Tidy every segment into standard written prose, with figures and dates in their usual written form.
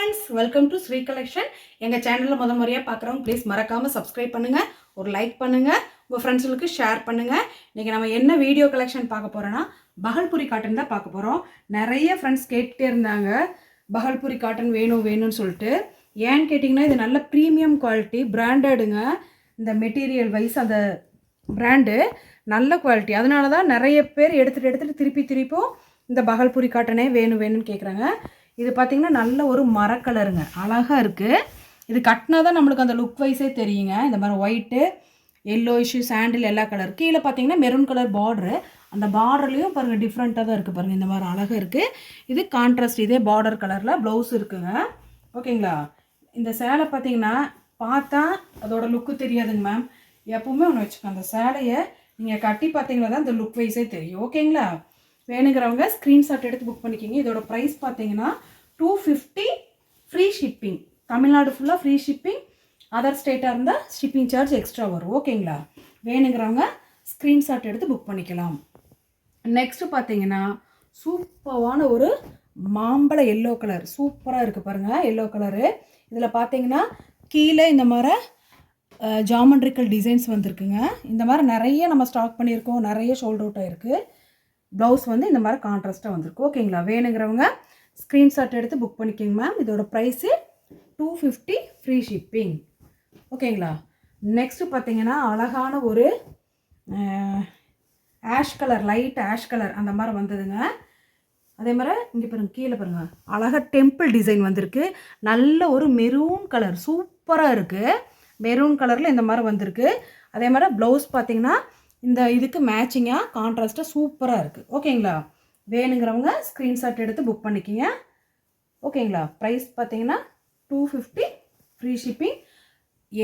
friends, welcome to Sri Collection. எங்க சேனல்ல முத முறையா பார்க்கறவங்க ப்ளீஸ் மறக்காம சப்ஸ்கிரைப் பண்ணுங்க, ஒரு லைக் பண்ணுங்க, உங்க ஃப்ரெண்ட்ஸ்களுக்கு ஷேர் பண்ணுங்க. இன்னைக்கு நம்ம என்ன வீடியோ கலெக்ஷன் பார்க்க போறோம்னா பஹல்புரி காட்டன் தான் பார்க்க போறோம். நிறைய ஃப்ரெண்ட்ஸ் கேட்டுட்டே இருந்தாங்க பஹல்புரி காட்டன் வேணும்னு சொல்லிட்டு. ஏன்னு கேட்டிங்கன்னா இது நல்ல ப்ரீமியம் குவாலிட்டி பிராண்டடுங்க. இந்த மெட்டீரியல் வைஸ் அந்த பிராண்டு நல்ல குவாலிட்டி. அதனால தான் நிறைய பேர் எடுத்துட்டு திருப்பியும் இந்த பஹல்புரி காட்டனே வேணும்னு கேட்குறாங்க. இது பார்த்திங்கன்னா நல்ல ஒரு மரக்கலருங்க, அழகாக இருக்குது. இது கட்டினா தான் நம்மளுக்கு அந்த லுக் வைஸே தெரியுங்க. இந்த மாதிரி ஒயிட்டு, எல்லோ இஷ்யூ, சாண்டில் எல்லா கலர். கீழே பார்த்தீங்கன்னா மெரூன் கலர் பார்டரு. அந்த பார்டர்லேயும் பாருங்கள் டிஃப்ரெண்ட்டாக தான் இருக்குது பாருங்கள். இந்த மாதிரி அழகாக இருக்குது. இது கான்ட்ராஸ்ட், இதே பார்டர் கலரில் ப்ளவுஸ் இருக்குங்க. ஓகேங்களா? இந்த சேலை பார்த்தீங்கன்னா பார்த்தா அதோட லுக்கு தெரியாதுங்க மேம். எப்பவுமே ஒன்று வச்சுக்கோங்க, அந்த சேலையை நீங்கள் கட்டி பார்த்தீங்கன்னா தான் இந்த லுக் வைஸே தெரியும். ஓகேங்களா? வேணுங்கிறவங்க ஸ்க்ரீன்ஷாட் எடுத்து புக் பண்ணிக்கிங்க. இதோட ப்ரைஸ் பார்த்தீங்கன்னா 250 ஃப்ரீ ஷிப்பிங். தமிழ்நாடு ஃபுல்லாக ஃப்ரீ ஷிப்பிங். அதர் ஸ்டேட்டாக இருந்தால் ஷிப்பிங் சார்ஜ் எக்ஸ்ட்ரா வரும். ஓகேங்களா? வேணுங்கிறவங்க ஸ்க்ரீன்ஷாட் எடுத்து புக் பண்ணிக்கலாம். நெக்ஸ்ட்டு பார்த்தீங்கன்னா சூப்பரான ஒரு மாம்பழ எல்லோ கலர் சூப்பராக இருக்குது பாருங்கள். Yellow colour. இதில் பார்த்தீங்கன்னா கீழே இந்த மாதிரி ஜாமெண்ட்ரிக்கல் டிசைன்ஸ் வந்திருக்குங்க. இந்த மாதிரி நிறைய நம்ம ஸ்டாக் பண்ணியிருக்கோம், நிறைய ஷோல்ட் அவுட் ஆகிருக்கு. ப்ளவுஸ் வந்து இந்த மாதிரி கான்ட்ராஸ்ட்டாக வந்திருக்கு. ஓகேங்களா? வேணுங்கிறவங்க ஸ்க்ரீன்ஷாட் எடுத்து புக் பண்ணிக்கோங்க மேம். இதோட ப்ரைஸு 250 ஃப்ரீ ஷிப்பிங். ஓகேங்களா? நெக்ஸ்ட்டு பார்த்தீங்கன்னா அழகான ஒரு ash colour, light ash colour அந்த மாதிரி வந்ததுங்க. அதே மாதிரி இங்கே பாருங்கள், கீழே பாருங்கள், அழகாக டெம்பிள் டிசைன் வந்திருக்கு. நல்ல ஒரு மெரூன் கலர் சூப்பராக இருக்குது. மெரூன் கலரில் இந்த மாதிரி வந்திருக்கு. அதே மாதிரி ப்ளவுஸ் பார்த்தீங்கன்னா இந்த இதுக்கு மேட்சிங்காக கான்ட்ராஸ்ட்டாக சூப்பராக இருக்குது. ஓகேங்களா? வேணுங்கிறவங்க ஸ்க்ரீன்ஷாட் எடுத்து புக் பண்ணிக்கிங்க. ஓகேங்களா? ப்ரைஸ் பார்த்தீங்கன்னா 250 ஃப்ரீ ஷிப்பிங்.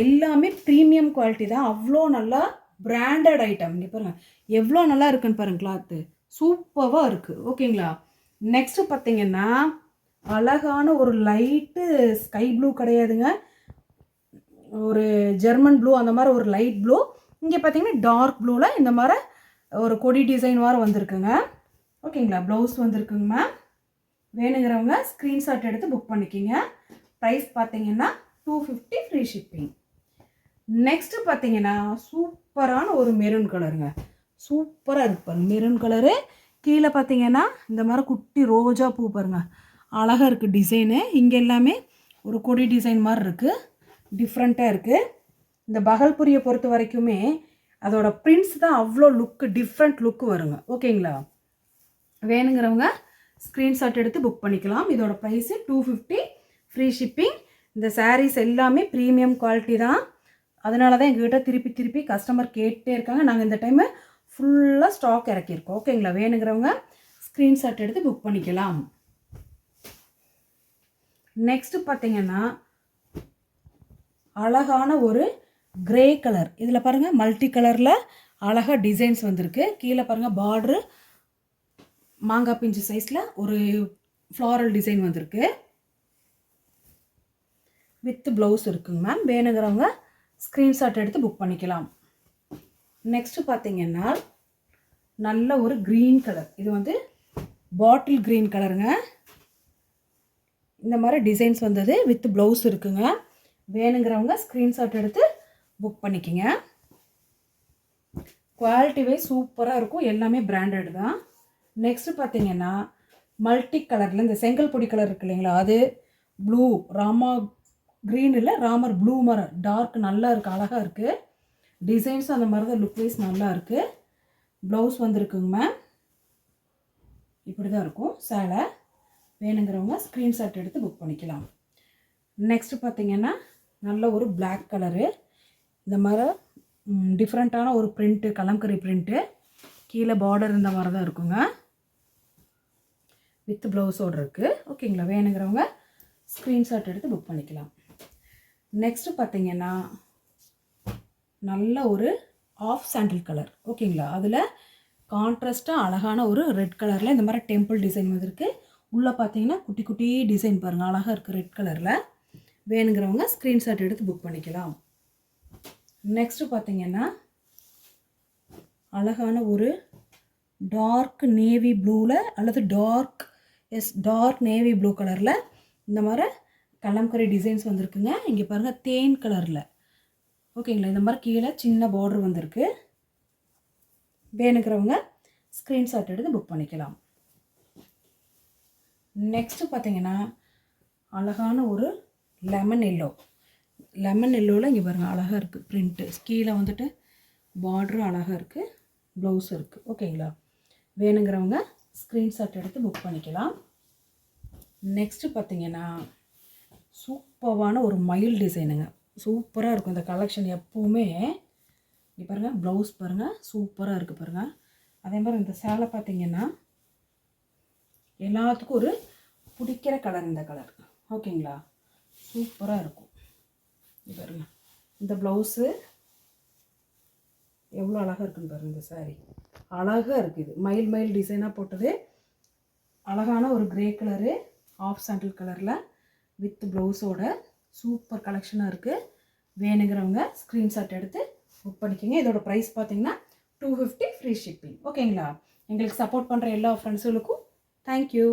எல்லாமே ப்ரீமியம் குவாலிட்டி தான். அவ்வளோ நல்லா பிராண்டட் ஐட்டம். இங்கே பாருங்கள் எவ்வளோ நல்லா இருக்குன்னு பாருங்கள். கிளாத்து சூப்பராக இருக்குது. ஓகேங்களா? நெக்ஸ்ட்டு பார்த்தீங்கன்னா அழகான ஒரு லைட்டு ஸ்கை ப்ளூ கிடையாதுங்க, ஒரு ஜெர்மன் ப்ளூ, அந்த மாதிரி ஒரு லைட் ப்ளூ. இங்கே பார்த்தீங்கன்னா டார்க் ப்ளூவில் இந்த மாதிரி ஒரு கொடி டிசைன் மாதிரி வந்திருக்குங்க. ஓகேங்களா? ப்ளவுஸ் வந்திருக்குங்க மேம். வேணுங்கிறவங்க ஸ்க்ரீன்ஷாட் எடுத்து புக் பண்ணிக்கிங்க. ப்ரைஸ் பார்த்தீங்கன்னா 250 ஃப்ரீ ஷிப்பிங். நெக்ஸ்ட்டு பார்த்தீங்கன்னா சூப்பரான ஒரு மெரூன் கலருங்க. சூப்பராக இருக்கு பாருங்க மெரூன் கலரு. கீழே பார்த்தீங்கன்னா இந்த மாதிரி குட்டி ரோஜா பூ பாருங்க, அழகாக இருக்குது டிசைனு. இங்கே எல்லாமே ஒரு கொடி டிசைன் மாதிரி இருக்குது, டிஃப்ரெண்ட்டாக இருக்குது. இந்த பஹல்புரியை பொறுத்த வரைக்குமே அதோட பிரிண்ட்ஸ் தான் அவ்வளோ லுக்கு, டிஃப்ரெண்ட் லுக்கு வருங்க. ஓகேங்களா? வேணுங்கிறவங்க ஸ்க்ரீன்ஷாட் எடுத்து புக் பண்ணிக்கலாம். இதோட ப்ரைஸு 250 ஃப்ரீ ஷிப்பிங். இந்த சாரீஸ் எல்லாமே ப்ரீமியம் குவாலிட்டி தான். அதனால தான் எங்ககிட்ட திருப்பி கஸ்டமர் கேட்டே இருக்காங்க. நாங்கள் இந்த டைமு ஃபுல்லாக ஸ்டாக் இறக்கியிருக்கோம். ஓகேங்களா? வேணுங்கிறவங்க ஸ்க்ரீன்ஷாட் எடுத்து புக் பண்ணிக்கலாம். நெக்ஸ்ட்டு பார்த்தீங்கன்னா அழகான ஒரு கிரே கலர். இதில் பாருங்கள் மல்டி கலரில் அழகாக டிசைன்ஸ் வந்திருக்கு. கீழே பாருங்கள் பார்ட்ரு மாங்காய் பிஞ்சு சைஸில் ஒரு ஃப்ளாரல் டிசைன் வந்திருக்கு. வித் ப்ளவுஸ் இருக்குங்க மேம். வேணுங்கிறவங்க ஸ்க்ரீன்ஷாட் எடுத்து புக் பண்ணிக்கலாம். நெக்ஸ்ட்டு பார்த்தீங்கன்னா நல்ல ஒரு க்ரீன் கலர். இது வந்து பாட்டில் க்ரீன் கலருங்க. இந்த மாதிரி டிசைன்ஸ் வந்தது வித் ப்ளவுஸ் இருக்குங்க. வேணுங்கிறவங்க ஸ்க்ரீன்ஷாட் எடுத்து புக் பண்ணிக்கிங்க. குவாலிட்டி வைஸ் சூப்பராக இருக்கும். எல்லாமே பிராண்டட் தான். நெக்ஸ்ட்டு பார்த்தீங்கன்னா மல்டி கலரில் இந்த செங்கல் பொடி கலர் இருக்கு இல்லைங்களா, அது ப்ளூ, ராமா க்ரீன் இல்லை, ராமர் ப்ளூ மாதிரி டார்க் நல்லா இருக்குது, அழகாக இருக்குது. டிசைன்ஸும் அந்த மாதிரி தான் லுக் வைஸ் நல்லா இருக்குது. ப்ளவுஸ் வந்துருக்குங்க மேம். இப்படி தான் இருக்கும் சேலை. வேணுங்கிறவங்க ஸ்க்ரீன்ஷாட் எடுத்து புக் பண்ணிக்கலாம். நெக்ஸ்ட்டு பார்த்தீங்கன்னா நல்ல ஒரு பிளாக் கலரு. இந்த மாதிரி டிஃப்ரெண்ட்டான ஒரு பிரிண்ட்டு, கலம்கரி பிரிண்ட்டு. கீழே பார்டர் இந்த மாதிரி தான் இருக்குங்க, வித் ப்ளவுஸோடு இருக்குது. ஓகேங்களா? வேணுங்கிறவங்க ஸ்க்ரீன்ஷாட் எடுத்து புக் பண்ணிக்கலாம். நெக்ஸ்ட்டு பார்த்தீங்கன்னா நல்ல ஒரு ஆஃப் சாண்டில் கலர். ஓகேங்களா? அதில் கான்ட்ராஸ்ட்டாக அழகான ஒரு ரெட் கலரில் இந்த மாதிரி டெம்பிள் டிசைன் வந்துருக்கு. உள்ளே பார்த்தீங்கன்னா குட்டி குட்டி டிசைன் பாருங்கள், அழகாக இருக்குது ரெட் கலரில். வேணுங்கிறவங்க ஸ்க்ரீன்ஷாட் எடுத்து புக் பண்ணிக்கலாம். நெக்ஸ்ட்டு பார்த்தீங்கன்னா அழகான ஒரு டார்க் நேவி ப்ளூவில் அல்லது டார்க் நேவி ப்ளூ கலரில் இந்த மாதிரி கலம்கரி டிசைன்ஸ் வந்திருக்குங்க. இங்கே பாருங்கள் தேன் கலரில். ஓகேங்களா, இந்த மாதிரி கீழே சின்ன பார்டர் வந்திருக்கு. வேணுங்கிறவங்க ஸ்க்ரீன்ஷாட் எடுத்து புக் பண்ணிக்கலாம். நெக்ஸ்ட்டு பார்த்தீங்கன்னா அழகான ஒரு லெமன் எல்லோ. லெமன் எல்லோவில் இங்கே பாருங்கள் அழகாக இருக்குது ப்ரிண்ட்டு. கீழே வந்துட்டு பார்டரும் அழகாக இருக்குது, ப்ளவுஸ் இருக்குது. ஓகேங்களா, வேணுங்கிறவங்க ஸ்க்ரீன்ஷாட் எடுத்து புக் பண்ணிக்கலாம். நெக்ஸ்ட்டு பார்த்தீங்கன்னா சூப்பரான ஒரு மயில் டிசைனுங்க. சூப்பராக இருக்கும் இந்த கலெக்ஷன் எப்போவுமே. இங்கே பாருங்கள் ப்ளவுஸ் பாருங்கள் சூப்பராக இருக்குது பாருங்கள். அதே மாதிரி இந்த சேலை பார்த்தீங்கன்னா எல்லாத்துக்கும் ஒரு பிடிக்கிற கலர் இந்த கலர். ஓகேங்களா, சூப்பராக இருக்கும். பாருங்க இந்த ப்ளவுஸு எவ்வளோ அழகாக இருக்குன்னு பாருங்கள். இந்த சாரீ அழகாக இருக்குது. மயில் மயில் டிசைனாக போட்டது. அழகான ஒரு க்ரே கலரு ஆஃப் சாண்டில் கலரில் வித் ப்ளவுஸோட சூப்பர் கலெக்ஷனாக இருக்குது. வேணுங்கிறவங்க ஸ்க்ரீன்ஷாட் எடுத்து புக் பண்ணிக்கோங்க. இதோட ப்ரைஸ் பார்த்தீங்கன்னா 250 ஃப்ரீ ஷிப்பிங். ஓகேங்களா, எங்களுக்கு சப்போர்ட் பண்ணுற எல்லா ஃப்ரெண்ட்ஸுகளுக்கும் தேங்க்யூ.